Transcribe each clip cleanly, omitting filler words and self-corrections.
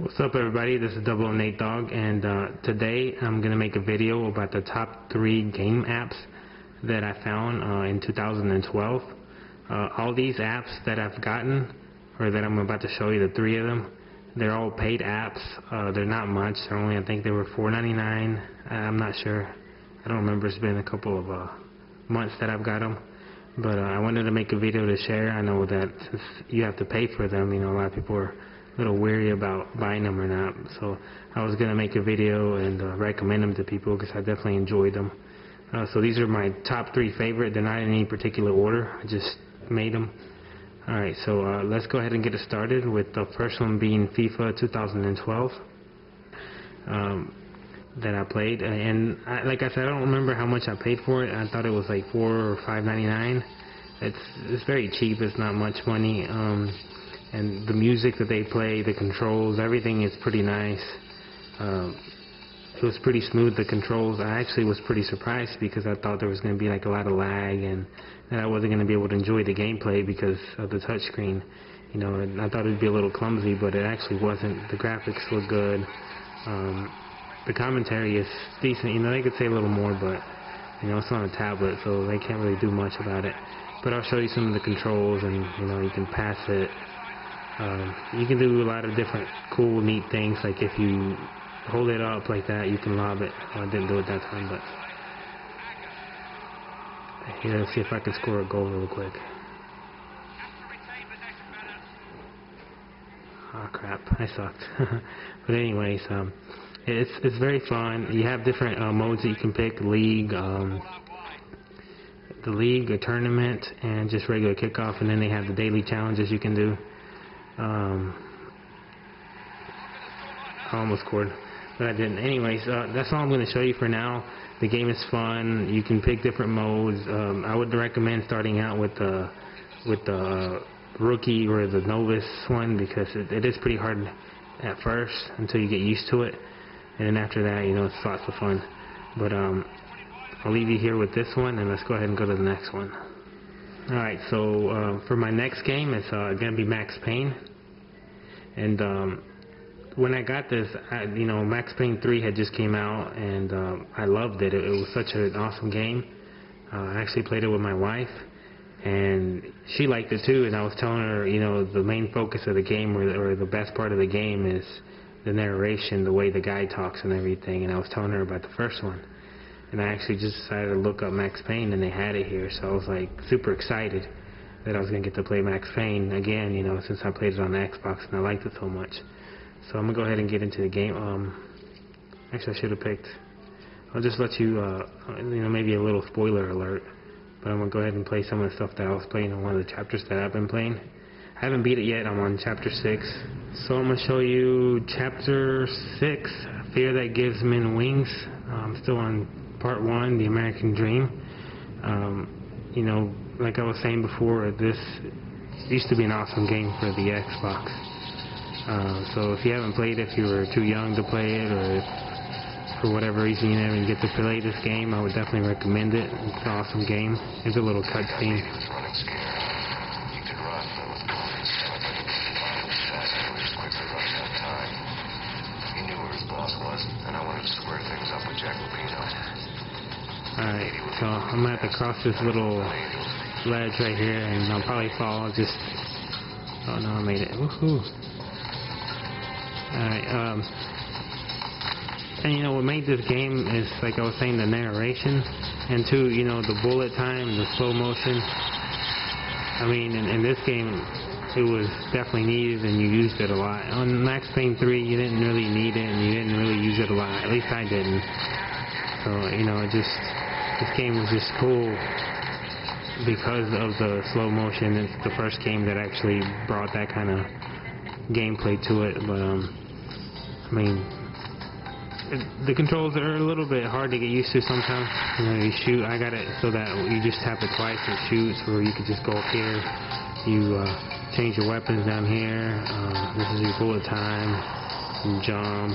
What's up, everybody? This is Double Nate Dog, and today I'm going to make a video about the top 3 game apps that I found in 2012. All these apps that I've gotten, or that I'm about to show you, the 3 of them, they're all paid apps. They're not much. They're only, I think they were $4.99. I'm not sure. I don't remember. It's been a couple of months that I've got them. But I wanted to make a video to share. I know that since you have to pay for them, a lot of people are a little weary about buying them or not. So I was going to make a video and recommend them to people because I definitely enjoyed them. So these are my top 3 favorite. They're not in any particular order. I just made them. Alright, so let's go ahead and get it started with the first one being FIFA 2012 that I played. And like I said, I don't remember how much I paid for it. I thought it was like $4 or $5.99. It's very cheap. It's not much money. And the music that they play, the controls, everything is pretty nice. It was pretty smooth, the controls. I actually was pretty surprised because I thought there was going to be like a lot of lag and that I wasn't going to be able to enjoy the gameplay because of the touchscreen. And I thought it would be a little clumsy, but it actually wasn't. The graphics look good. The commentary is decent. They could say a little more, but it's on a tablet, so they can't really do much about it. But I'll show you some of the controls, and you can pass it. You can do a lot of different cool, neat things. Like if you hold it up like that, you can lob it. I didn't do it that time, but here, let's see if I can score a goal real quick. Oh crap, I sucked. But anyways, it's very fun. You have different modes that you can pick: league, the league, a tournament, and just regular kickoff. And then they have the daily challenges you can do. I almost scored, but I didn't. Anyways, that's all I'm going to show you for now. The game is fun. You can pick different modes. I would recommend starting out with the rookie or the novice one because it is pretty hard at first until you get used to it, and then after that, it's lots of fun. But I'll leave you here with this one, and let's go ahead and go to the next one. Alright, so for my next game, it's going to be Max Payne. And when I got this, Max Payne 3 had just came out, and I loved it. It was such an awesome game. I actually played it with my wife, and she liked it too. And I was telling her, the main focus of the game, or the best part of the game, is the narration, the way the guy talks and everything. And I was telling her about the first one. And I actually just decided to look up Max Payne, and they had it here, so I was like super excited that I was going to get to play Max Payne again, since I played it on the Xbox and I liked it so much. So I'm going to go ahead and get into the game. Actually, I should have picked. I'll just let you, maybe a little spoiler alert, but I'm going to go ahead and play some of the stuff that I was playing in one of the chapters that I've been playing. I haven't beat it yet. I'm on chapter 6. So I'm going to show you chapter 6, Fear That Gives Men Wings. I'm still on Part 1, The American Dream. Like I was saying before, this used to be an awesome game for the Xbox. So if you haven't played it, if you were too young to play it, or if for whatever reason you never get to play this game, I would definitely recommend it. It's an awesome game. It's a little cutscene. Alright, so I'm going to have to cross this little ledge right here, and I'll probably fall. Oh no, I made it. Woohoo! Alright, and what made this game is, like I was saying, the narration, and too, the bullet time, the slow motion. I mean, in this game, it was definitely needed, and you used it a lot. On Max Payne 3, you didn't really need it, and you didn't really use it a lot. At least I didn't. So, this game was just cool because of the slow motion. It's the first game that actually brought that kind of gameplay to it. But the controls are a little bit hard to get used to sometimes. You shoot. I got it so that you just tap it twice and shoots, or you could just go up here. You change your weapons down here. This is your bullet time. You jump.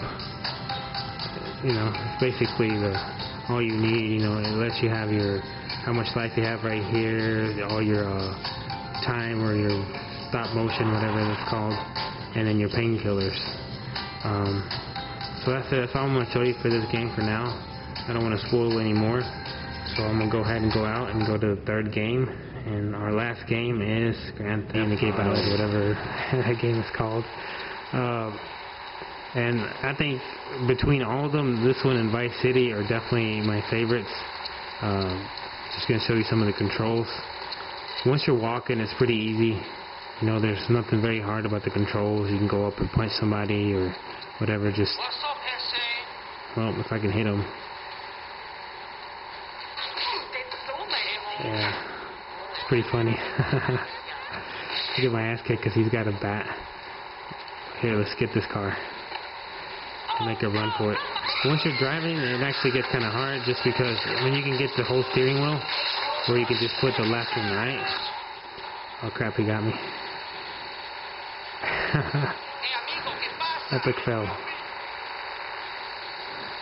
It's basically all you need. It lets you have how much life you have right here, all your time or your stop motion, whatever it's called, and then your painkillers. So that's it. That's all I'm going to show you for this game for now. I don't want to spoil anymore. So I'm going to go ahead and go out and go to the third game. And our last game is Grand Theft Auto, whatever that game is called. And I think between all of them, this one and Vice City are definitely my favorites. Just going to show you some of the controls. Once you're walking, it's pretty easy. You know, there's nothing very hard about the controls. You can go up and punch somebody or whatever. Just, well, if I can hit them. Yeah, it's pretty funny. I get my ass kicked because he's got a bat. Here, let's get this car. Make a run for it. Once you're driving, it actually gets kind of hard just because, I mean, you can get the whole steering wheel where you can just put the left and right. Oh crap, he got me. Epic fail.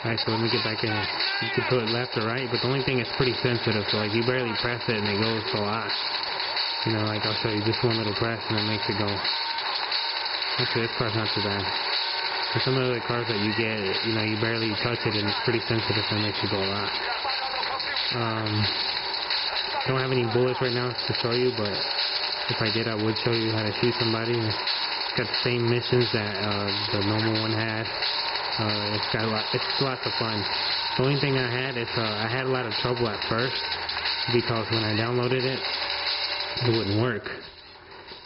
Alright, so let me get back in. You can put it left or right, but the only thing is pretty sensitive, so like you barely press it and it goes so hot. You know, like I'll show you just one little press and it makes it go. Actually, this car's not too bad. For some of the cars that you get, you know, you barely touch it and it's pretty sensitive and it makes it go a lot. I don't have any bullets right now to show you, but if I did, I would show you how to shoot somebody. It's got the same missions that the normal one had. It's lots of fun. The only thing I had is I had a lot of trouble at first because when I downloaded it, it wouldn't work.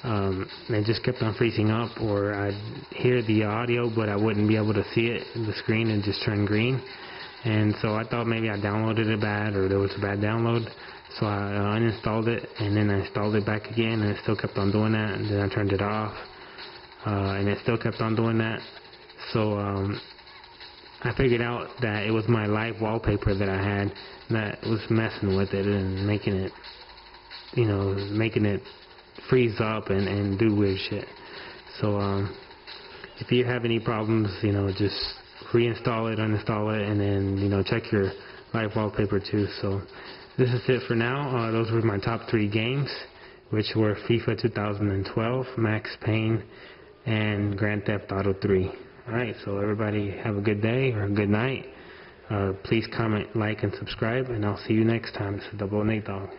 It just kept on freezing up, or I'd hear the audio but I wouldn't be able to see it in the screen and just turn green. And so I thought maybe I downloaded it bad or there was a bad download, so I uninstalled it and then I installed it back again and it still kept on doing that, and then I turned it off and it still kept on doing that. So I figured out that it was my live wallpaper that I had that was messing with it and making it, you know, making it freeze up and do weird shit. So if you have any problems, you know, just reinstall it, uninstall it, and then, you know, check your live wallpaper too. So this is it for now. Those were my top 3 games, which were FIFA 2012, Max Payne, and Grand Theft Auto 3. Alright, so everybody have a good day or a good night. Please comment, like, and subscribe, and I'll see you next time. This is Double Nate Dog.